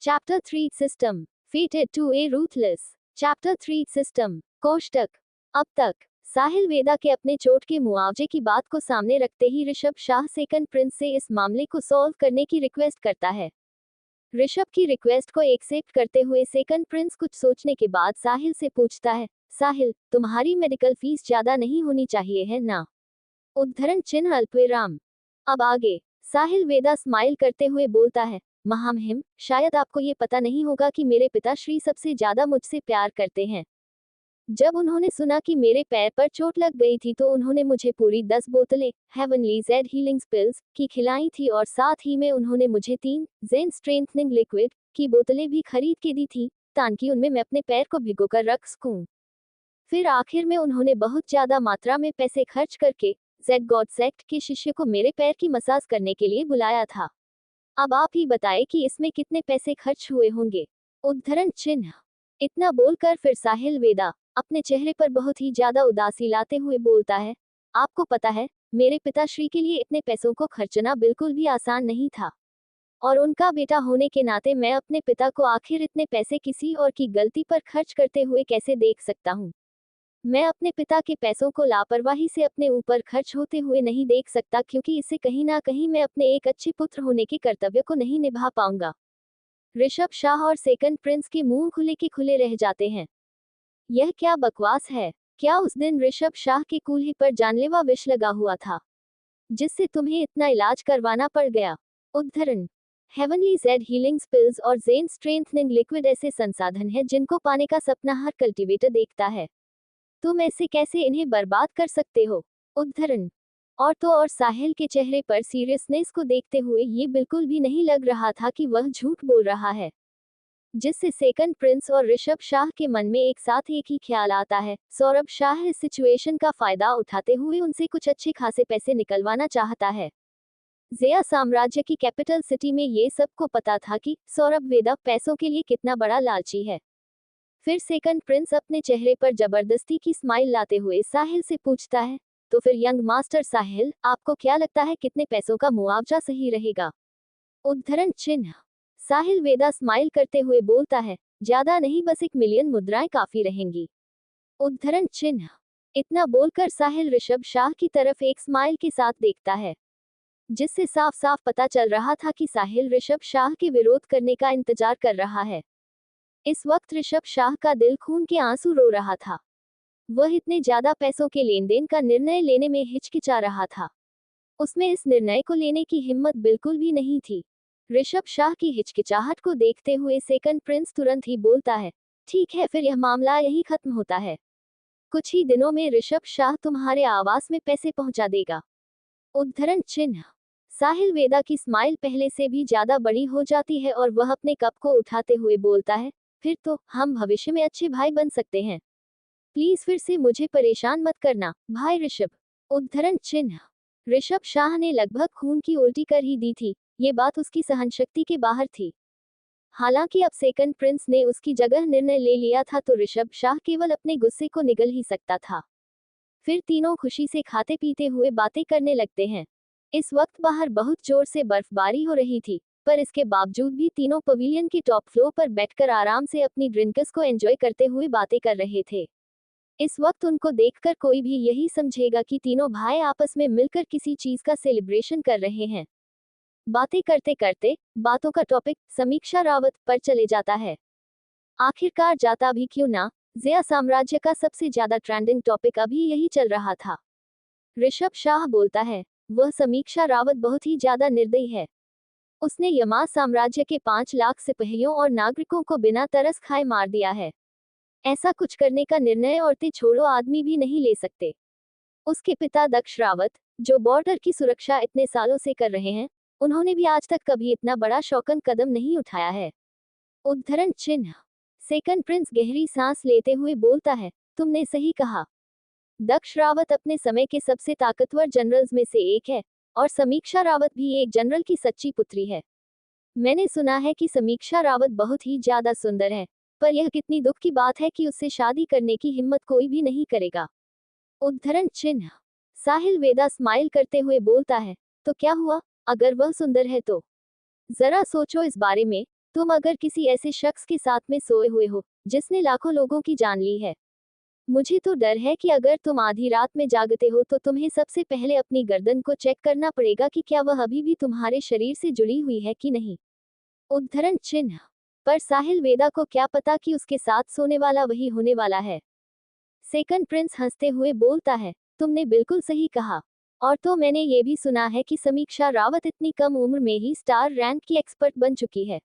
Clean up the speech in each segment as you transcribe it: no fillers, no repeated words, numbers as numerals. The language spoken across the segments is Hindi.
Chapter 3 system fated to a ruthless. Chapter 3 system कोष्टक। अब तक साहिल वेदा के अपने चोट के मुआवजे की बात को सामने रखते ही ऋषभ शाह सेकंड प्रिंस से इस मामले को सॉल्व करने की रिक्वेस्ट करता है। ऋषभ की रिक्वेस्ट को एक्सेप्ट करते हुए सेकंड प्रिंस कुछ सोचने के बाद साहिल से पूछता है, साहिल, तुम्हारी मेडिकल फीस ज्यादा नहीं होनी चाहिए है ना? उद्धरण चिन्ह अल्पविराम। अब आगे साहिल वेदा स्माइल करते हुए बोलता है, महामहिम, शायद आपको ये पता नहीं होगा कि मेरे पिताश्री सबसे ज्यादा मुझसे प्यार करते हैं। जब उन्होंने सुना कि मेरे पैर पर चोट लग गई थी तो उन्होंने मुझे पूरी 10 बोतलें हेवनली जेड हीलिंग पिल्स की खिलाई थी और साथ ही में उन्होंने मुझे 3 जेन स्ट्रेंथनिंग लिक्विड की बोतलें भी खरीद के दी थी ताकि उनमें मैं अपने पैर को भिगोकर रख सकूं। फिर आखिर में उन्होंने बहुत ज्यादा मात्रा में पैसे खर्च करके जेड गॉड सेक्ट के शिष्य को मेरे पैर की मसाज करने के लिए बुलाया था। अब आप ही बताएं कि इसमें कितने पैसे खर्च हुए होंगे। उद्धरण चिन्ह। इतना बोलकर फिर साहिल वेदा अपने चेहरे पर बहुत ही ज्यादा उदासी लाते हुए बोलता है, आपको पता है, मेरे पिताश्री के लिए इतने पैसों को खर्चना बिल्कुल भी आसान नहीं था और उनका बेटा होने के नाते मैं अपने पिता को आखिर इतने पैसे किसी और की गलती पर खर्च करते हुए कैसे देख सकता हूँ। मैं अपने पिता के पैसों को लापरवाही से अपने ऊपर खर्च होते हुए नहीं देख सकता क्योंकि इससे कहीं ना कहीं मैं अपने एक अच्छे पुत्र होने के कर्तव्य को नहीं निभा पाऊंगा। ऋषभ शाह और सेकंड प्रिंस के मुंह खुले के खुले रह जाते हैं। यह क्या बकवास है? क्या उस दिन ऋषभ शाह के कूल्हे पर जानलेवा विष लगा हुआ था जिससे तुम्हें इतना इलाज करवाना पड़ गया? उद्धरण। हेवनली जेड हीलिंग पिल्स और जेन स्ट्रेंथनिंग लिक्विड ऐसे संसाधन है जिनको पाने का सपना हर कल्टीवेटर देखता है। तुम ऐसे कैसे इन्हें बर्बाद कर सकते हो? उद्धरण। और तो और साहिल के चेहरे पर सीरियसनेस को देखते हुए ये बिल्कुल भी नहीं लग रहा था कि वह झूठ बोल रहा है, जिससे सेकंड प्रिंस और ऋषभ शाह के मन में एक साथ एक ही ख्याल आता है, सौरभ शाह इस सिचुएशन का फायदा उठाते हुए उनसे कुछ अच्छे खासे पैसे निकलवाना चाहता है। ज़िया साम्राज्य की कैपिटल सिटी में ये सबको पता था कि सौरभ वेदा पैसों के लिए कितना बड़ा लालची है। फिर सेकंड प्रिंस अपने चेहरे पर जबरदस्ती की स्माइल लाते हुए साहिल से पूछता है, तो फिर यंग मास्टर साहिल, आपको क्या लगता है कितने पैसों का मुआवजा सही रहेगा? उद्धरण चिन्ह। साहिल वेदा स्माइल करते हुए बोलता है, ज्यादा नहीं, बस 1 मिलियन मुद्राएं काफी रहेंगी। उद्धरण चिन्ह। इतना बोलकर साहिल ऋषभ शाह की तरफ एक स्माइल के साथ देखता है, जिससे साफ साफ पता चल रहा था कि साहिल ऋषभ शाह के विरोध करने का इंतजार कर रहा है। इस वक्त ऋषभ शाह का दिल खून के आंसू रो रहा था। वह इतने ज्यादा पैसों के लेन देन का निर्णय लेने में हिचकिचा रहा था। उसमें इस निर्णय को लेने की हिम्मत बिल्कुल भी नहीं थी। ऋषभ शाह की हिचकिचाहट को देखते हुए सेकंड प्रिंस तुरंत ही बोलता है, ठीक है, फिर यह मामला यही खत्म होता है। कुछ ही दिनों में ऋषभ शाह तुम्हारे आवास में पैसे पहुंचा देगा। उद्धरण चिन्ह। साहिल वेदा की स्माइल पहले से भी ज्यादा बड़ी हो जाती है और वह अपने कप को उठाते हुए बोलता है, फिर तो हम भविष्य में अच्छे भाई बन सकते हैं। प्लीज फिर से मुझे परेशान मत करना, भाई ऋषभ। उद्धरण चिन्ह। ऋषभ शाह ने लगभग खून की उल्टी कर ही दी थी, ये बात उसकी सहनशक्ति के बाहर थी। हालांकि अब सेकंड प्रिंस ने उसकी जगह निर्णय ले लिया था तो ऋषभ शाह केवल अपने गुस्से को निगल ही सकता था। फिर तीनों खुशी से खाते पीते हुए बातें करने लगते हैं। इस वक्त बाहर बहुत जोर से बर्फबारी हो रही थी, पर इसके बावजूद भी तीनों पवेलियन के टॉप फ्लोर पर बैठकर आराम से अपनी ड्रिंक्स को एंजॉय करते हुए बातें कर रहे थे। इस वक्त उनको देखकर कोई भी यही समझेगा कि तीनों भाई आपस में मिलकर किसी चीज का सेलिब्रेशन कर रहे हैं। बातें करते करते बातों का टॉपिक समीक्षा रावत पर चले जाता है। आखिरकार जाता भी क्यों ना, ज़िया साम्राज्य का सबसे ज्यादा ट्रेंडिंग टॉपिक अभी यही चल रहा था। ऋषभ शाह बोलता है, वह समीक्षा रावत बहुत ही ज्यादा निर्दयी है। उसने यमा साम्राज्य के 5 लाख सिपाहियों और नागरिकों को बिना तरस खाए मार दिया है। ऐसा कुछ करने का निर्णय औरतें छोड़ो आदमी भी नहीं ले सकते। उसके पिता दक्ष रावत, जो बॉर्डर की सुरक्षा इतने सालों से कर रहे हैं, उन्होंने भी आज तक कभी इतना बड़ा शौकन कदम नहीं उठाया है। उद्धरण चिन्ह। सेकंड प्रिंस गहरी सांस लेते हुए बोलता है, तुमने सही कहा। दक्ष रावत अपने समय के सबसे ताकतवर जनरल्स में से एक है और समीक्षा रावत भी एक जनरल की सच्ची पुत्री है। मैंने सुना है कि समीक्षा रावत बहुत ही ज्यादा सुंदर है, पर यह कितनी दुख की बात है कि उससे शादी करने की हिम्मत कोई भी नहीं करेगा। उद्धरण चिन्ह। साहिल वेदा स्माइल करते हुए बोलता है, तो क्या हुआ, अगर वह सुंदर है तो? जरा सोचो इस बारे में, तुम अगर किसी ऐसे शख्स के साथ में सोए हुए हो जिसने लाखों लोगों की जान ली है, मुझे तो डर है कि अगर तुम आधी रात में जागते हो तो तुम्हें सबसे पहले अपनी गर्दन को चेक करना पड़ेगा कि क्या वह अभी भी तुम्हारे शरीर से जुड़ी हुई है कि नहीं। उद्धरण चिन्ह। पर साहिल वेदा को क्या पता कि उसके साथ सोने वाला वही होने वाला है। सेकंड प्रिंस हंसते हुए बोलता है, तुमने बिल्कुल सही कहा। और तो मैंने ये भी सुना है कि समीक्षा रावत इतनी कम उम्र में ही स्टार रैंक की एक्सपर्ट बन चुकी है।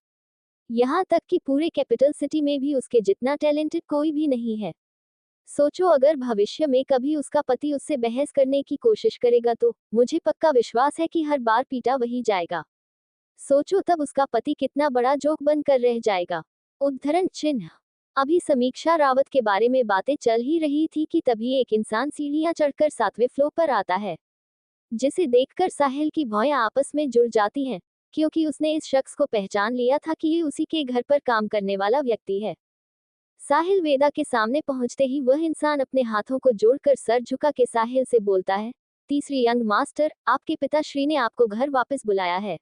यहाँ तक कि पूरे कैपिटल सिटी में भी उसके जितना टैलेंटेड कोई भी नहीं है। सोचो अगर भविष्य में कभी उसका पति उससे बहस करने की कोशिश करेगा तो मुझे पक्का विश्वास है कि हर बार पीटा वही जाएगा। सोचो तब उसका पति कितना बड़ा जोक बनकर रह जाएगा। उद्धरण चिन्ह। अभी समीक्षा रावत के बारे में बातें चल ही रही थी कि तभी एक इंसान सीढ़ियां चढ़कर 7वें फ्लोर पर आता है, जिसे देखकर साहिल की भौएं आपस में जुड़ जाती हैं, क्योंकि उसने इस शख्स को पहचान लिया था कि ये उसी के घर पर काम करने वाला व्यक्ति है। साहिल वेदा के सामने पहुंचते ही वह इंसान अपने हाथों को जोड़कर सर झुका के साहिल से बोलता है, तीसरी यंग मास्टर, आपके पिताश्री ने आपको घर वापस बुलाया है।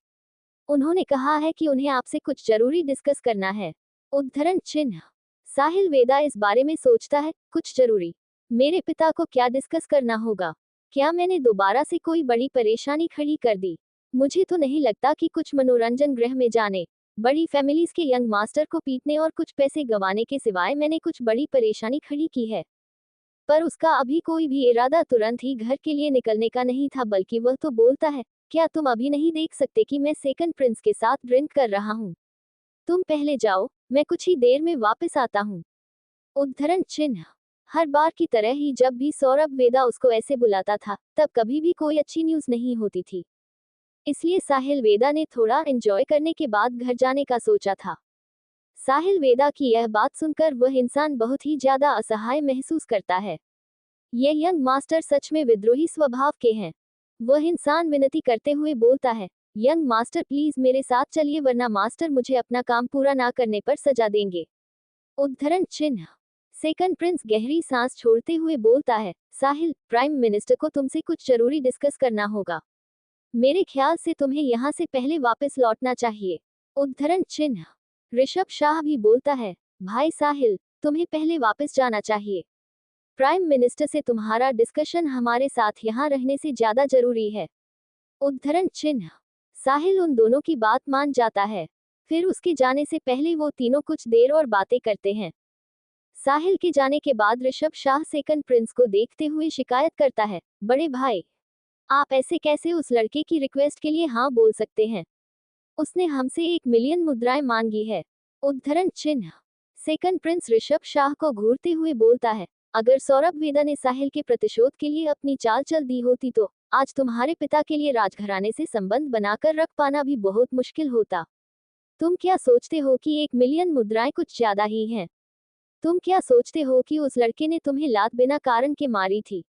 उन्होंने कहा है कि उन्हें आपसे कुछ जरूरी डिस्कस करना है। उद्धरण चिन्ह। साहिल वेदा इस बारे में सोचता है, कुछ जरूरी? मेरे पिता को क्या डिस्कस करना होगा? क्या मैंने दोबारा से कोई बड़ी परेशानी खड़ी कर दी? मुझे तो नहीं लगता कि कुछ मनोरंजन गृह में जाने, बड़ी फैमिलीज के यंग मास्टर को पीटने और कुछ पैसे गंवाने के सिवाय मैंने कुछ बड़ी परेशानी खड़ी की है। पर उसका अभी कोई भी इरादा तुरंत ही घर के लिए निकलने का नहीं था, बल्कि वह तो बोलता है, क्या तुम अभी नहीं देख सकते कि मैं सेकंड प्रिंस के साथ ड्रिंक कर रहा हूँ? तुम पहले जाओ, मैं कुछ ही देर में वापस आता हूँ। उद्धरण चिन्ह। हर बार की तरह ही जब भी सौरभ वेदा उसको ऐसे बुलाता था, तब कभी भी कोई अच्छी न्यूज नहीं होती थी। इसलिए साहिल वेदा ने थोड़ा एंजॉय करने के बाद घर जाने का सोचा था। साहिल वेदा की यह बात सुनकर वह इंसान बहुत ही ज्यादा असहाय महसूस करता है। ये यंग मास्टर सच में विद्रोही स्वभाव के हैं। वह इंसान विनती करते हुए बोलता है, यंग मास्टर प्लीज मेरे साथ चलिए, वरना मास्टर मुझे अपना काम पूरा ना करने पर सजा देंगे। उद्धरण चिन्ह। सेकंड प्रिंस गहरी सांस छोड़ते हुए बोलता है, साहिल, प्राइम मिनिस्टर को तुमसे कुछ जरूरी डिस्कस करना होगा। मेरे ख्याल से तुम्हें यहाँ से पहले वापस लौटना चाहिए। उद्धरण चिन्ह। ऋषभ शाह भी बोलता है, भाई साहिल, तुम्हें पहले वापस जाना चाहिए। प्राइम मिनिस्टर से तुम्हारा डिस्कशन हमारे साथ यहाँ रहने से ज्यादा जरूरी है। उद्धरण चिन्ह। साहिल उन दोनों की बात मान जाता है। फिर उसके जाने से पहले वो तीनों कुछ देर और बातें करते हैं। साहिल के जाने के बाद ऋषभ शाह सेकंड प्रिंस को देखते हुए शिकायत करता है, बड़े भाई, आप ऐसे कैसे उस लड़के की रिक्वेस्ट के लिए हाँ बोल सकते हैं? उसने हमसे 1 मिलियन मुद्राएं मांगी है। उद्धरण चिन्ह। सेकंड प्रिंस ऋषभ शाह को घूरते हुए बोलता है, अगर सौरभ वेदा ने साहिल के प्रतिशोध के लिए अपनी चाल चल दी होती तो आज तुम्हारे पिता के लिए राजघराने से संबंध बनाकर रख पाना भी बहुत मुश्किल होता। तुम क्या सोचते हो कि 1 मिलियन मुद्राएं कुछ ज्यादा ही हैं? तुम क्या सोचते हो कि उस लड़के ने तुम्हें लात बिना कारण के मारी थी?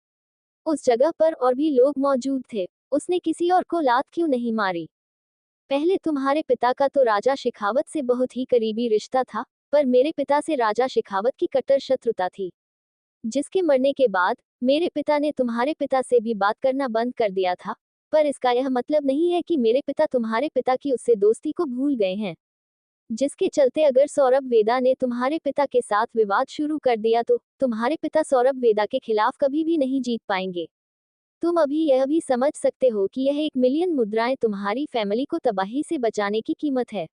उस जगह पर और भी लोग मौजूद थे, उसने किसी और को लात क्यों नहीं मारी? पहले तुम्हारे पिता का तो राजा शेखावत से बहुत ही करीबी रिश्ता था, पर मेरे पिता से राजा शेखावत की कट्टर शत्रुता थी, जिसके मरने के बाद मेरे पिता ने तुम्हारे पिता से भी बात करना बंद कर दिया था। पर इसका यह मतलब नहीं है कि मेरे पिता तुम्हारे पिता की उससे दोस्ती को भूल गए हैं, जिसके चलते अगर सौरभ वेदा ने तुम्हारे पिता के साथ विवाद शुरू कर दिया तो तुम्हारे पिता सौरभ वेदा के खिलाफ कभी भी नहीं जीत पाएंगे। तुम अभी यह भी समझ सकते हो कि यह 1 मिलियन मुद्राएं तुम्हारी फैमिली को तबाही से बचाने की कीमत है।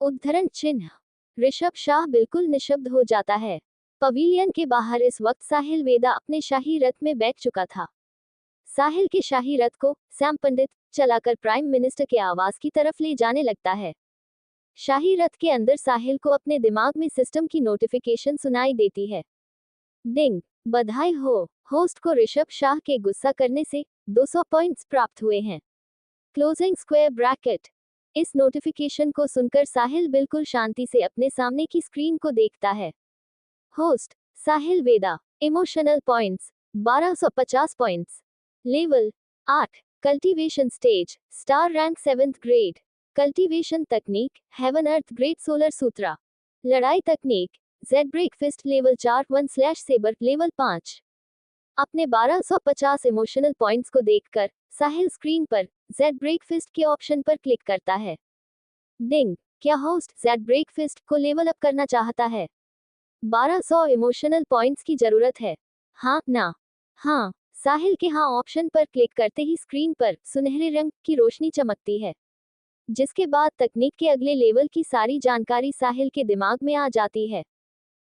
उद्धरण चिन्ह। ऋषभ शाह बिल्कुल निशब्द हो जाता है। पवेलियन के बाहर इस वक्त साहिल वेदा अपने शाही रथ में बैठ चुका था। साहिल के शाही रथ को सैम पंडित चलाकर प्राइम मिनिस्टर के आवास की तरफ ले जाने लगता है। शाही रथ के अंदर साहिल को अपने दिमाग में सिस्टम की नोटिफिकेशन सुनाई देती है। डिंग, बधाई हो, होस्ट को ऋषभ शाह के गुस्सा करने से 200 पॉइंट्स प्राप्त हुए हैं। Closing square bracket. इस नोटिफिकेशन को सुनकर साहिल बिल्कुल शांति से अपने सामने की स्क्रीन को देखता है। Host Sahil Veda. Emotional points 1250 points. Level 8। Cultivation stage star rank 7th grade. Cultivation तकनीक heaven earth great solar sutra. लड़ाई तकनीक जेड ब्रेकफिस्ट लेवल 4 1/सेबर लेवल 5। अपने 1250 इमोशनल पॉइंट्स को देखकर साहिल स्क्रीन पर जेड ब्रेकफिस्ट के ऑप्शन पर क्लिक करता है। डिंग, क्या होस्ट ज़ैड ब्रेकफास्ट को लेवल अप करना चाहता है? 1200 इमोशनल पॉइंट्स की जरूरत है। हाँ ना? हाँ। साहिल के हाँ ऑप्शन पर क्लिक करते ही स्क्रीन पर सुनहरे रंग की रोशनी चमकती है, जिसके बाद तकनीक के अगले लेवल की सारी जानकारी साहिल के दिमाग में आ जाती है।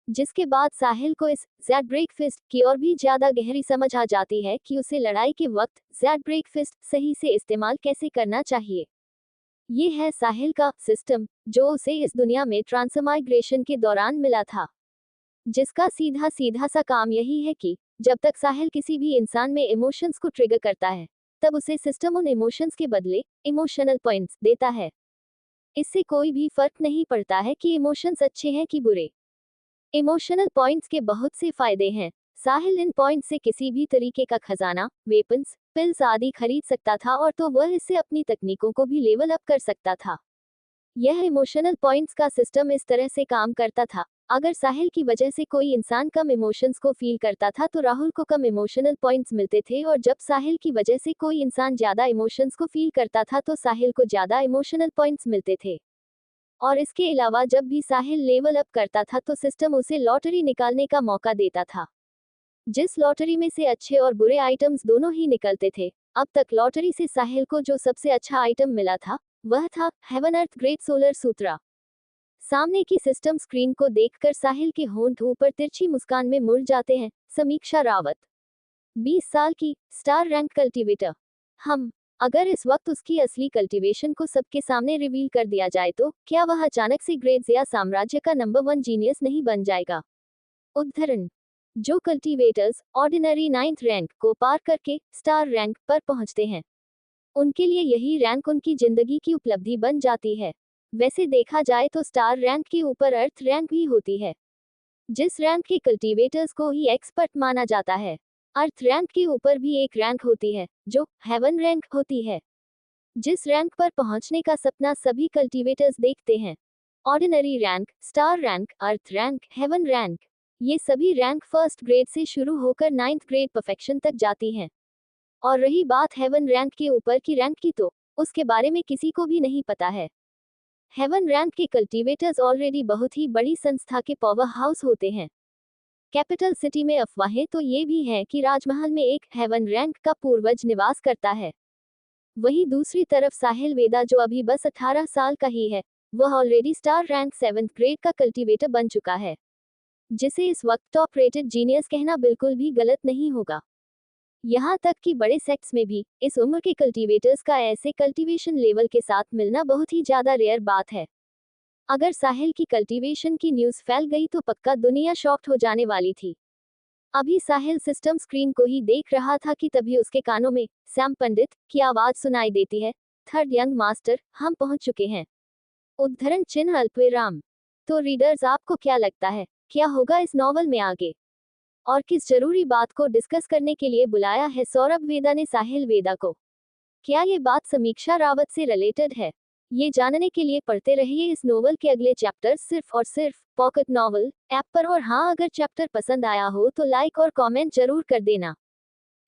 जिसके बाद साहिल को इस ज़ैड ब्रेकफास्ट की और भी ज्यादा गहरी समझ आ जाती है कि उसे लड़ाई के वक्त ज़ैड ब्रेकफास्ट सही से इस्तेमाल कैसे करना चाहिए। ये है साहिल का सिस्टम, जो उसे इस दुनिया में ट्रांसमाइग्रेशन के दौरान मिला था, जिसका सीधा सीधा सा काम यही है कि जब तक साहिल किसी भी इंसान में इमोशंस को ट्रिगर करता है, तब उसे सिस्टम उन इमोशंस के बदले इमोशनल पॉइंट्स देता है। इससे कोई भी फर्क नहीं पड़ता है कि इमोशंस अच्छे हैं कि बुरे। इमोशनल पॉइंट्स के बहुत से फायदे हैं। साहिल इन पॉइंट्स से किसी भी तरीके का खजाना, वेपन्स, पिल्स आदि खरीद सकता था, और तो वह इससे अपनी तकनीकों को भी लेवल अप कर सकता था। यह इमोशनल पॉइंट्स का सिस्टम इस तरह से काम करता था। अगर साहिल की वजह से कोई इंसान कम इमोशंस को फील करता था तो राहुल को कम इमोशनल पॉइंट्स मिलते थे, और जब साहिल की वजह से कोई इंसान ज्यादा इमोशंस को फील करता था तो साहिल को ज्यादा इमोशनल पॉइंट्स मिलते थे। और इसके अलावा जब भी साहिल लेवल अप करता था तो सिस्टम उसे लॉटरी निकालने का मौका देता था, जिस लॉटरी में से अच्छे और बुरे आइटम्स दोनों ही निकलते थे। अब तक लॉटरी से साहिल को जो सबसे अच्छा आइटम मिला था वह था हेवन अर्थ ग्रेट सोलर सूत्रा। सामने की सिस्टम स्क्रीन को देखकर साहिल के होंठ ऊपर तिरछी मुस्कान में मुड़ जाते हैं। समीक्षा रावत, 20 साल की, स्टार रैंक कल्टीवेटर। अगर इस वक्त उसकी असली कल्टीवेशन को सबके सामने रिवील कर दिया जाए तो क्या वह अचानक से ग्रेड्स या साम्राज्य का नंबर 1 जीनियस नहीं बन जाएगा? उदाहरण, जो कल्टीवेटर्स ऑर्डिनरी 9th रैंक को पार करके स्टार रैंक पर पहुंचते हैं, उनके लिए यही रैंक उनकी जिंदगी की उपलब्धि बन जाती है। वैसे देखा जाए तो स्टार रैंक के ऊपर अर्थ रैंक भी होती है, जिस रैंक के कल्टीवेटर्स को ही एक्सपर्ट माना जाता है। अर्थ रैंक के ऊपर भी एक रैंक होती है जो हेवन रैंक होती है, जिस रैंक पर पहुंचने का सपना सभी कल्टीवेटर्स देखते हैं। ऑर्डिनरी रैंक, स्टार रैंक, अर्थ रैंक, हेवन रैंक, ये सभी रैंक फर्स्ट ग्रेड से शुरू होकर 9th ग्रेड परफेक्शन तक जाती हैं। और रही बात हेवन रैंक के ऊपर की रैंक की, तो उसके बारे में किसी को भी नहीं पता है। हेवन रैंक के कल्टीवेटर्स ऑलरेडी बहुत ही बड़ी संस्था के पावर हाउस होते हैं। कैपिटल सिटी में अफवाहें तो ये भी हैं कि राजमहल में एक हेवन रैंक का पूर्वज निवास करता है। वहीं दूसरी तरफ साहिल वेदा, जो अभी बस 18 साल का ही है, वह already star rank 7th grade का कल्टीवेटर बन चुका है, जिसे इस वक्त टॉप रेटेड जीनियस कहना बिल्कुल भी गलत नहीं होगा। यहाँ तक कि बड़े सेक्ट्स में भी इस उम्र के कल्टीवेटर्स का ऐसे कल्टीवेशन लेवल के साथ मिलना बहुत ही ज्यादा रेयर बात है। अगर साहिल की कल्टीवेशन की न्यूज़ फैल गई तो पक्का दुनिया शॉक्ड हो जाने वाली थी। अभी साहिल सिस्टम स्क्रीन को ही देख रहा था कि तभी उसके कानों में सैम पंडित की आवाज सुनाई देती है। 3rd यंग मास्टर, हम पहुंच चुके हैं। उद्धरण चिन्ह अल्पविराम। तो रीडर्स, आपको क्या लगता है क्या होगा इस नॉवल में आगे, और किस जरूरी बात को डिस्कस करने के लिए बुलाया है सौरभ वेदा ने साहिल वेदा को? क्या ये बात समीक्षा रावत से रिलेटेड है? ये जानने के लिए पढ़ते रहिए इस नोवेल के अगले चैप्टर सिर्फ और सिर्फ पॉकेट नॉवल ऐप पर। और हाँ, अगर चैप्टर पसंद आया हो तो लाइक और कमेंट जरूर कर देना,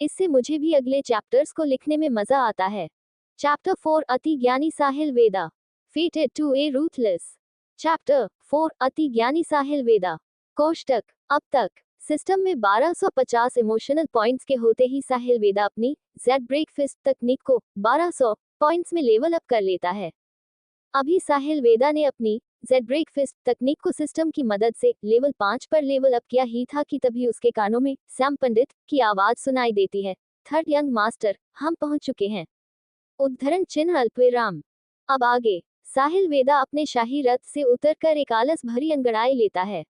इससे मुझे भी अगले चैप्टर्स को लिखने में मजा आता है। चैप्टर 4, अति ज्ञानी Sahil Veda, fated to a ruthless. Chapter 4, अति ज्ञानी साहिल वेदा। कोष्टक। अब तक सिस्टम में 1250 इमोशनल पॉइंट्स के होते ही साहिल वेदा अपनी ज़ैड ब्रेकफास्ट तकनीक को 1200 पॉइंट्स में लेवल अप कर लेता है। अभी साहिल वेदा ने अपनी ज़ैड ब्रेकफास्ट तकनीक को सिस्टम की मदद से लेवल 5 पर लेवल अप किया ही था कि तभी उसके कानों में सैम पंडित की आवाज सुनाई देती है। 3rd यंग मास्टर, हम पहुंच चुके हैं। उद्धरण चिन्ह अल्पविराम। अब आगे साहिल वेदा अपने शाही रथ से उतरकर एक आलस भरी अंगड़ाई लेता है।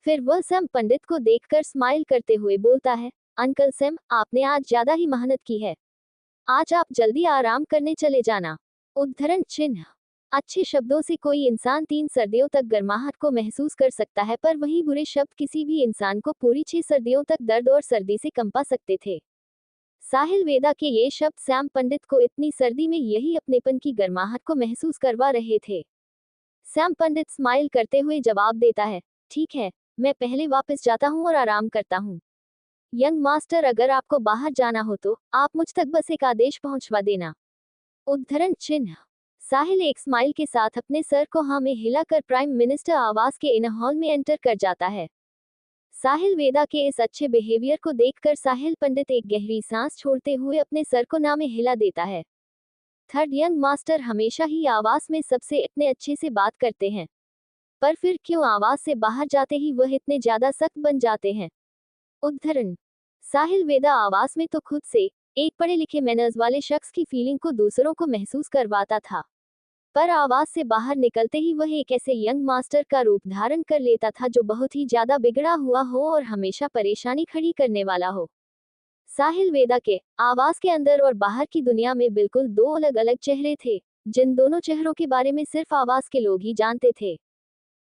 फिर वह सैम पंडित को देखकर स्माइल करते हुए बोलता है, अंकल सैम, आपने आज ज्यादा ही मेहनत की है, आज आप जल्दी आराम करने चले जाना। उद्धरण चिन्ह। अच्छे शब्दों से कोई इंसान 3 सर्दियों तक गर्माहट को महसूस कर सकता है, पर वहीं बुरे शब्द किसी भी इंसान को पूरी 6 सर्दियों तक दर्द और सर्दी से कंपा सकते थे। साहिल वेदा के ये शब्द सैम पंडित को इतनी सर्दी में यही अपनेपन की गर्माहट को महसूस करवा रहे थे। सैम पंडित स्माइल करते हुए जवाब देता है, ठीक है, मैं पहले वापस जाता हूँ और आराम करता हूँ। यंग मास्टर, अगर आपको बाहर जाना हो तो आप मुझ तक बस एक आदेश पहुंचवा देना। उद्धरण चिन्ह। साहिल एक स्माइल के साथ अपने सर को हाँ में हिलाकर प्राइम मिनिस्टर आवास के इन हॉल में एंटर कर जाता है। साहिल वेदा के इस अच्छे बिहेवियर को देखकर साहिल पंडित एक गहरी सांस छोड़ते हुए अपने सर को ना में हिला देता है। थर्ड यंग मास्टर हमेशा ही आवास में सबसे इतने अच्छे से बात करते हैं, पर फिर क्यों आवास से बाहर जाते ही वह इतने ज्यादा सख्त बन जाते हैं। उद्धरण, साहिल वेदा आवास में तो खुद से एक पढ़े लिखे मैनर्स वाले शख्स की फीलिंग को दूसरों को महसूस करवाता था, पर आवास से बाहर निकलते ही वह एक ऐसे यंग मास्टर का रूप धारण कर लेता था जो बहुत ही ज्यादा बिगड़ा हुआ हो और हमेशा परेशानी खड़ी करने वाला हो। साहिल वेदा के आवास के अंदर और बाहर की दुनिया में बिल्कुल दो अलग अलग चेहरे थे, जिन दोनों चेहरों के बारे में सिर्फ आवास के लोग ही जानते थे।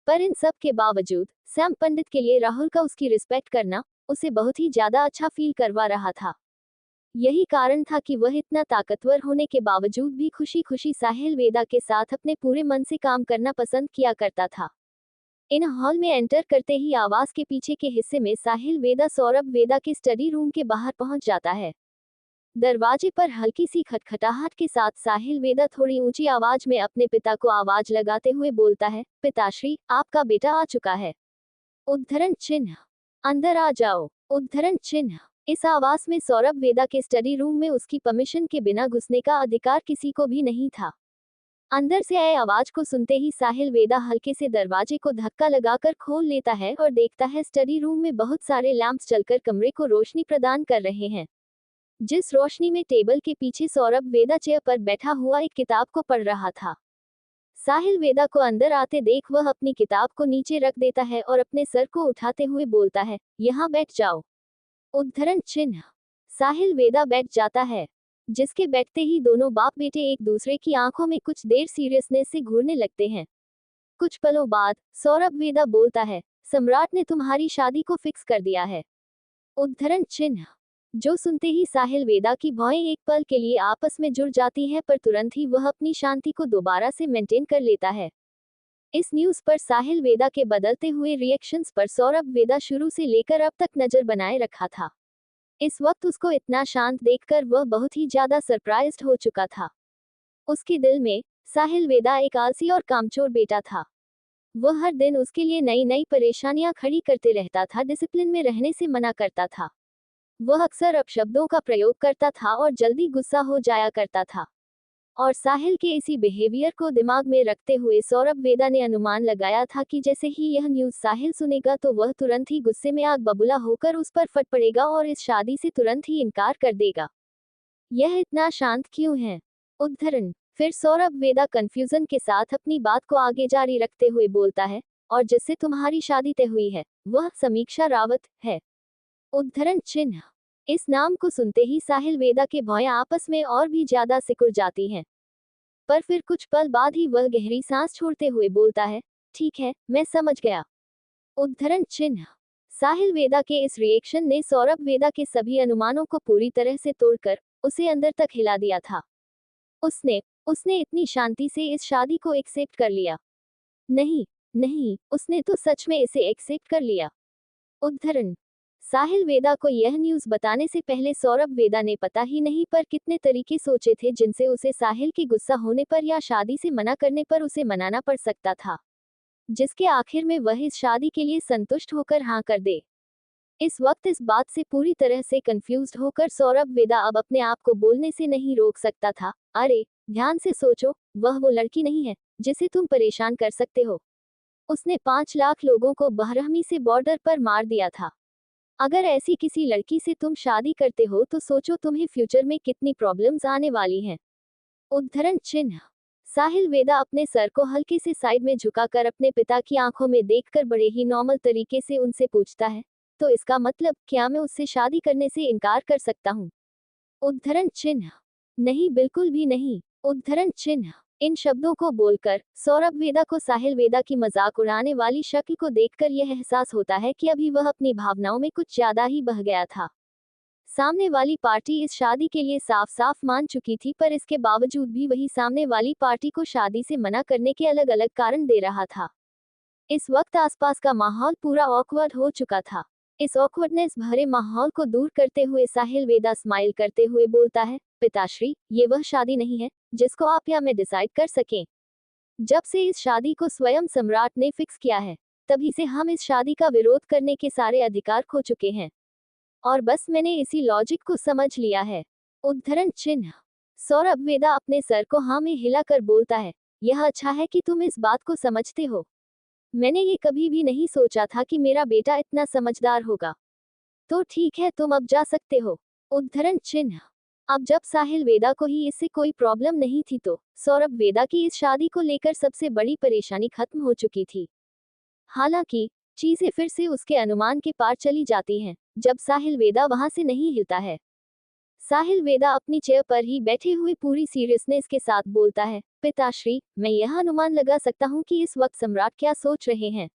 पर इन सब के बावजूद सैम पंडित के लिए राहुल का उसकी रिस्पेक्ट करना उसे बहुत ही ज्यादा अच्छा फील करवा रहा था। यही कारण था कि वह इतना ताकतवर होने के बावजूद भी खुशी खुशी साहिल वेदा के साथ अपने पूरे मन से काम करना पसंद किया करता था। इन हॉल में एंटर करते ही आवास के पीछे के हिस्से में साहिल वेदा सौरभ वेदा के स्टडी रूम के बाहर पहुंच जाता है। दरवाजे पर हल्की सी खटखटाहट के साथ साहिल वेदा थोड़ी ऊंची आवाज में अपने पिता को आवाज लगाते हुए बोलता है, पिताश्री, आपका बेटा आ चुका है। उद्धरण चिन्ह, अंदर आ जाओ। उद्धरण चिन्ह, इस आवास में सौरभ वेदा के स्टडी रूम में उसकी परमिशन के बिना घुसने का अधिकार किसी को भी नहीं था। अंदर से आए आवाज को सुनते ही साहिल वेदा हल्के से दरवाजे को धक्का लगाकर खोल लेता है और देखता है स्टडी रूम में बहुत सारे लैंप्स जलकर कमरे को रोशनी प्रदान कर रहे हैं, जिस रोशनी में टेबल के पीछे सौरभ वेदा चेयर पर बैठा हुआ एक किताब को पढ़ रहा था। साहिल वेदा को अंदर आते देख वह अपनी किताब को नीचे रख देता है और अपने सर को उठाते हुए बोलता है, यहाँ बैठ जाओ। उद्धरण चिन्ह, साहिल वेदा बैठ जाता है, जिसके बैठते ही दोनों बाप बेटे एक दूसरे की आंखों में कुछ देर सीरियसनेस से घूरने लगते हैं। कुछ पलों बाद सौरभ वेदा बोलता है, सम्राट ने तुम्हारी शादी को फिक्स कर दिया है। उद्धरण चिन्ह, जो सुनते ही साहिल वेदा की भौहें एक पल के लिए आपस में जुड़ जाती हैं, पर तुरंत ही वह अपनी शांति को दोबारा से मेंटेन कर लेता है। इस न्यूज पर साहिल वेदा के बदलते हुए रिएक्शंस पर सौरभ वेदा शुरू से लेकर अब तक नजर बनाए रखा था। इस वक्त उसको इतना शांत देखकर वह बहुत ही ज्यादा सरप्राइज्ड हो चुका था। उसके दिल में साहिल वेदा एक आलसी और कामचोर बेटा था। वह हर दिन उसके लिए नई नई परेशानियां खड़ी करते रहता था, डिसिप्लिन में रहने से मना करता था। वह अक्सर अपशब्दों का प्रयोग करता था और जल्दी गुस्सा हो जाया करता था। और साहिल के इसी बिहेवियर को दिमाग में रखते हुए सौरभ वेदा ने अनुमान लगाया था कि जैसे ही यह न्यूज साहिल सुनेगा तो वह तुरंत ही गुस्से में आग बबूला होकर उस पर फट पड़ेगा और इस शादी से तुरंत ही इनकार कर देगा। यह इतना शांत क्यों है? उद्धरण, फिर सौरभ वेदा कंफ्यूजन के साथ अपनी बात को आगे जारी रखते हुए बोलता है, और जिससे तुम्हारी शादी तय हुई है वह समीक्षा रावत है। उद्धरण चिन्ह, इस नाम को सुनते ही साहिल वेदा के भौहें आपस में और भी ज्यादा सिकुड़ जाती हैं, पर फिर कुछ पल बाद ही वह गहरी सांस छोड़ते हुए बोलता है, ठीक है, मैं समझ गया। उद्धरण चिन्ह, साहिल वेदा के इस रिएक्शन ने सौरभ वेदा के सभी अनुमानों को पूरी तरह से तोड़कर उसे अंदर तक हिला दिया था। उसने उसने इतनी शांति से इस शादी को एक्सेप्ट कर लिया। नहीं, नहीं, उसने तो सच में इसे एक्सेप्ट कर लिया। उद्धरण, साहिल वेदा को यह न्यूज बताने से पहले सौरभ वेदा ने पता ही नहीं पर कितने तरीके सोचे थे जिनसे उसे साहिल के गुस्सा होने पर या शादी से मना करने पर उसे मनाना पड़ सकता था, जिसके आखिर में वह इस शादी के लिए संतुष्ट होकर हाँ कर दे। इस वक्त इस बात से पूरी तरह से कंफ्यूज्ड होकर सौरभ वेदा अब अपने आप को बोलने से नहीं रोक सकता था, अरे ध्यान से सोचो, वह वो लड़की नहीं है जिसे तुम परेशान कर सकते हो। उसने 5 लाख लोगों को बेरहमी से बॉर्डर पर मार दिया था। अगर ऐसी किसी लड़की से तुम शादी करते हो तो सोचो तुम्हें फ्यूचर में कितनी प्रॉब्लम्स आने वाली हैं। उद्धरण चिन्ह, साहिल वेदा अपने सर को हल्के से साइड में झुकाकर अपने पिता की आंखों में देखकर बड़े ही नॉर्मल तरीके से उनसे पूछता है, तो इसका मतलब क्या मैं उससे शादी करने से इनकार कर सकता हूँ? उद्धरण चिन्ह, नहीं, बिल्कुल भी नहीं। उद्धरण चिन्ह, इन शब्दों को बोलकर सौरभ वेदा को साहिल वेदा की मजाक उड़ाने वाली शक्ल को देखकर यह एहसास होता है कि अभी वह अपनी भावनाओं में कुछ ज्यादा ही बह गया था। सामने वाली पार्टी इस शादी के लिए साफ साफ मान चुकी थी, पर इसके बावजूद भी वही सामने वाली पार्टी को शादी से मना करने के अलग अलग कारण दे रहा था। इस वक्त आसपास का माहौल पूरा ऑकवर्ड हो चुका था। इस ऑकवर्डनेस भरे माहौल को दूर करते हुए साहिल वेदा स्माइल करते हुए बोलता है, पिताश्री, ये वह शादी नहीं है जिसको आप या मैं डिसाइड कर सकें। जब से इस शादी को स्वयं सम्राट ने फिक्स किया है, तभी से हम इस शादी का विरोध करने के सारे अधिकार खो चुके हैं। और बस मैंने इसी लॉजिक को समझ लिया है। उद्धरण चिन्ह। सौरभ वेदा अपने सर को हाँ में हिलाकर बोलता है, यह अच्छा है कि तुम इस बात को समझते हो। मैंने ये कभी भी नहीं सोचा था कि मेरा बेटा इतना समझदार होगा। तो ठीक है, तुम अब जा सकते हो। उद्धरण चिन्ह। अब जब साहिल वेदा को ही इससे कोई प्रॉब्लम नहीं थी, तो सौरभ वेदा की इस शादी को लेकर सबसे बड़ी परेशानी खत्म हो चुकी थी। हालांकि चीजें फिर से उसके अनुमान के पार चली जाती हैं, जब साहिल वेदा वहां से नहीं हिलता है। साहिल वेदा अपनी चेयर पर ही बैठे हुए पूरी सीरियसनेस के साथ बोलता है, पिताश्री, मैं यह अनुमान लगा सकता हूँ कि इस वक्त सम्राट क्या सोच रहे हैं।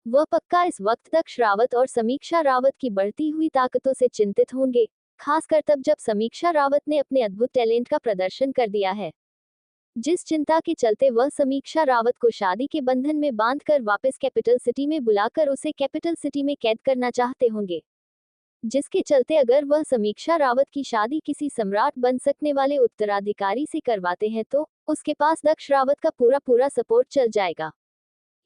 वह पक्का इस वक्त दक्ष रावत और समीक्षा रावत की बढ़ती हुई ताकतों से चिंतित होंगे, खासकर तब जब समीक्षा रावत ने अपने अद्भुत टैलेंट का प्रदर्शन कर दिया है। जिस चिंता के चलते वह समीक्षा रावत को शादी के बंधन में बांधकर वापस कैपिटल सिटी में बुलाकर उसे कैपिटल सिटी में कैद करना चाहते होंगे। जिसके चलते अगर वह समीक्षा रावत की शादी किसी सम्राट बन सकने वाले उत्तराधिकारी से करवाते हैं, तो उसके पास दक्ष रावत का पूरा पूरा सपोर्ट चल जाएगा।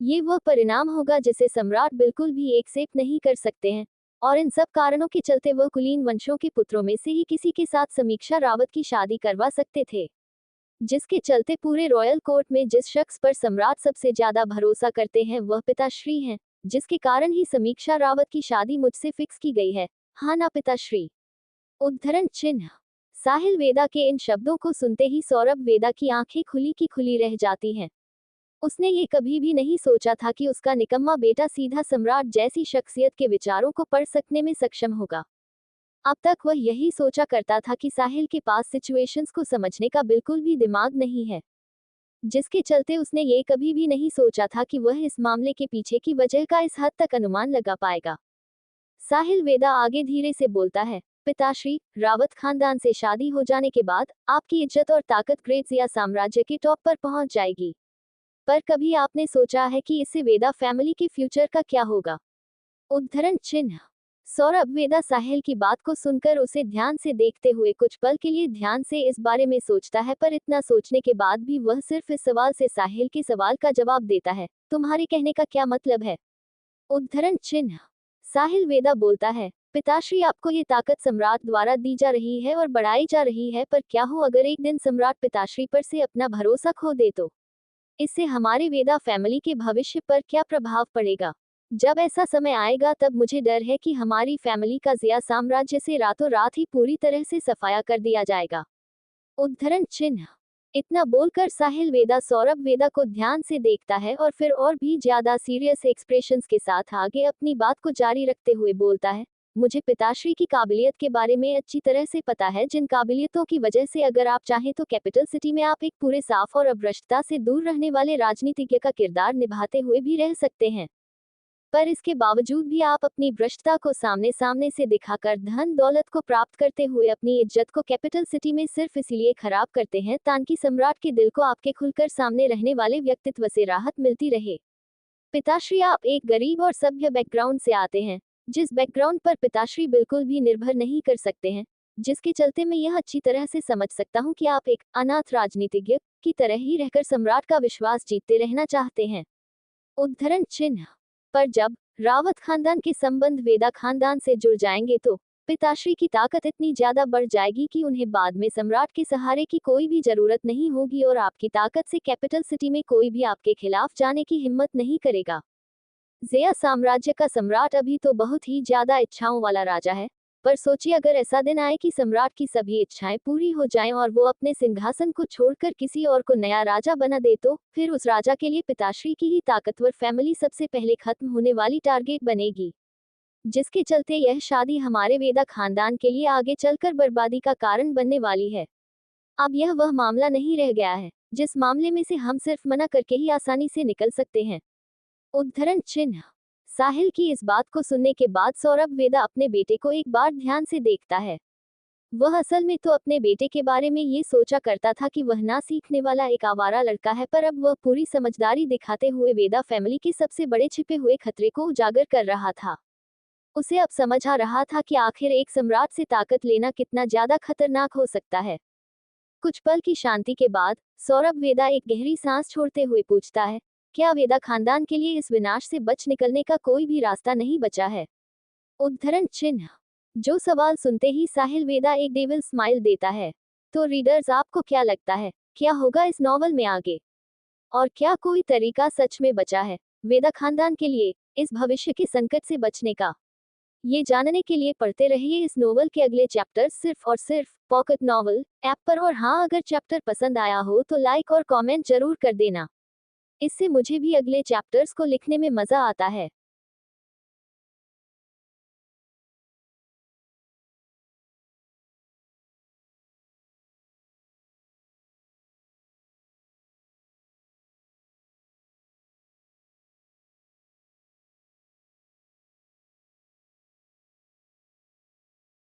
ये वह परिणाम होगा जिसे सम्राट बिल्कुल भी एक्सेप्ट नहीं कर सकते हैं, और इन सब कारणों के चलते वह कुलीन वंशों के पुत्रों में से ही किसी के साथ समीक्षा रावत की शादी करवा सकते थे। जिसके चलते पूरे रॉयल कोर्ट में जिस शख्स पर सम्राट सबसे ज्यादा भरोसा करते हैं वह पिताश्री हैं, जिसके कारण ही समीक्षा रावत की शादी मुझसे फिक्स की गई है। हाँ ना पिताश्री। उद्धरण चिन्ह। साहिल वेदा के इन शब्दों को सुनते ही सौरभ वेदा की आंखें खुली की खुली रह जाती हैं। उसने ये कभी भी नहीं सोचा था कि उसका निकम्मा बेटा सीधा सम्राट जैसी शख्सियत के विचारों को पढ़ सकने में सक्षम होगा। अब तक वह यही सोचा करता था कि साहिल के पास सिचुएशंस को समझने का बिल्कुल भी दिमाग नहीं है, जिसके चलते उसने ये कभी भी नहीं सोचा था कि वह इस मामले के पीछे की वजह का इस हद तक अनुमान लगा पाएगा। साहिल वेदा आगे धीरे से बोलता है, पिताश्री, रावत खानदान से शादी हो जाने के बाद आपकी इज्जत और ताकत ग्रेट ज़िया साम्राज्य के टॉप पर पहुंच जाएगी। पर कभी आपने सोचा है कि इससे वेदा फैमिली के फ्यूचर का क्या होगा? उद्धरण चिन्ह। सौरभ वेदा साहिल की बात को सुनकर उसे ध्यान से देखते हुए कुछ पल के लिए ध्यान से इस बारे में सोचता है, पर इतना सोचने के बाद भी वह सिर्फ इस सवाल से साहिल के सवाल का जवाब देता है, तुम्हारे कहने का क्या मतलब है? उद्धरण चिन्ह। साहिल वेदा बोलता है, पिताश्री, आपको ये ताकत सम्राट द्वारा दी जा रही है और बढ़ाई जा रही है, पर क्या हो अगर एक दिन सम्राट पिताश्री पर से अपना भरोसा खो दे तो? इससे हमारे वेदा फैमिली के भविष्य पर क्या प्रभाव पड़ेगा? जब ऐसा समय आएगा तब मुझे डर है कि हमारी फैमिली का ज़िया साम्राज्य से रातों रात ही पूरी तरह से सफाया कर दिया जाएगा। उद्धरण चिन्ह। इतना बोलकर साहिल वेदा सौरभ वेदा को ध्यान से देखता है और फिर और भी ज्यादा सीरियस एक्सप्रेशंस के साथ आगे अपनी बात को जारी रखते हुए बोलता है, मुझे पिताश्री की काबिलियत के बारे में अच्छी तरह से पता है, जिन काबिलियतों की वजह से अगर आप चाहें तो कैपिटल सिटी में आप एक पूरे साफ और अभ्रष्टता से दूर रहने वाले राजनीतिज्ञ का किरदार निभाते हुए भी रह सकते हैं। पर इसके बावजूद भी आप अपनी भ्रष्टता को सामने सामने से दिखाकर धन दौलत को प्राप्त करते हुए अपनी इज्जत को कैपिटल सिटी में सिर्फ इसीलिए खराब करते हैं ताकि सम्राट के दिल को आपके खुलकर सामने रहने वाले व्यक्तित्व से राहत मिलती रहे। पिताश्री, आप एक गरीब और सभ्य बैकग्राउंड से आते हैं, जिस बैकग्राउंड पर पिताश्री बिल्कुल भी निर्भर नहीं कर सकते हैं, जिसके चलते मैं यह अच्छी तरह से समझ सकता हूँ कि आप एक अनाथ राजनीतिज्ञ की तरह ही रहकर सम्राट का विश्वास जीतते रहना चाहते हैं। उद्धरण चिन्ह। पर जब रावत खानदान के संबंध वेदा खानदान से जुड़ जाएंगे तो पिताश्री की ताकत इतनी ज्यादा बढ़ जाएगी कि उन्हें बाद में सम्राट के सहारे की कोई भी जरूरत नहीं होगी और आपकी ताकत से कैपिटल सिटी में कोई भी आपके खिलाफ जाने की हिम्मत नहीं करेगा। ज़िया साम्राज्य का सम्राट अभी तो बहुत ही ज्यादा इच्छाओं वाला राजा है, पर सोचिए अगर ऐसा दिन आए कि सम्राट की सभी इच्छाएं पूरी हो जाएं और वो अपने सिंहासन को छोड़कर किसी और को नया राजा बना दे, तो फिर उस राजा के लिए पिताश्री की ही ताकतवर फैमिली सबसे पहले खत्म होने वाली टारगेट बनेगी, जिसके चलते यह शादी हमारे वेदा खानदान के लिए आगे चलकर बर्बादी का कारण बनने वाली है। अब यह वह मामला नहीं रह गया है जिस मामले में से हम सिर्फ मना करके ही आसानी से निकल सकते हैं। उद्धरण चिन्ह। साहिल की इस बात को सुनने के बाद सौरभ वेदा अपने बेटे को एक बार ध्यान से देखता है। वह असल में तो अपने बेटे के बारे में ये सोचा करता था कि वह ना सीखने वाला एक आवारा लड़का है, पर अब वह पूरी समझदारी दिखाते हुए वेदा फैमिली के सबसे बड़े छिपे हुए खतरे को उजागर कर रहा था। उसे अब समझ आ रहा था कि आखिर एक सम्राट से ताकत लेना कितना ज्यादा खतरनाक हो सकता है। कुछ पल की शांति के बाद सौरभ वेदा एक गहरी सांस छोड़ते हुए पूछता है, क्या वेदा खानदान के लिए इस विनाश से बच निकलने का कोई भी रास्ता नहीं बचा है? उद्धरण चिन्ह। जो सवाल सुनते ही साहिल वेदा एक डेविल स्माइल देता है। तो रीडर्स, आपको क्या लगता है, क्या होगा इस नॉवल में आगे? और क्या कोई तरीका सच में बचा है वेदा खानदान के लिए इस भविष्य के संकट से बचने का? ये जानने के लिए पढ़ते रहिए इस नोवेल के अगले चैप्टर सिर्फ और सिर्फ पॉकेट नॉवल ऐप पर। और हाँ, अगर चैप्टर पसंद आया हो तो लाइक और कमेंट जरूर कर देना। इससे मुझे भी अगले चैप्टर्स को लिखने में मजा आता है।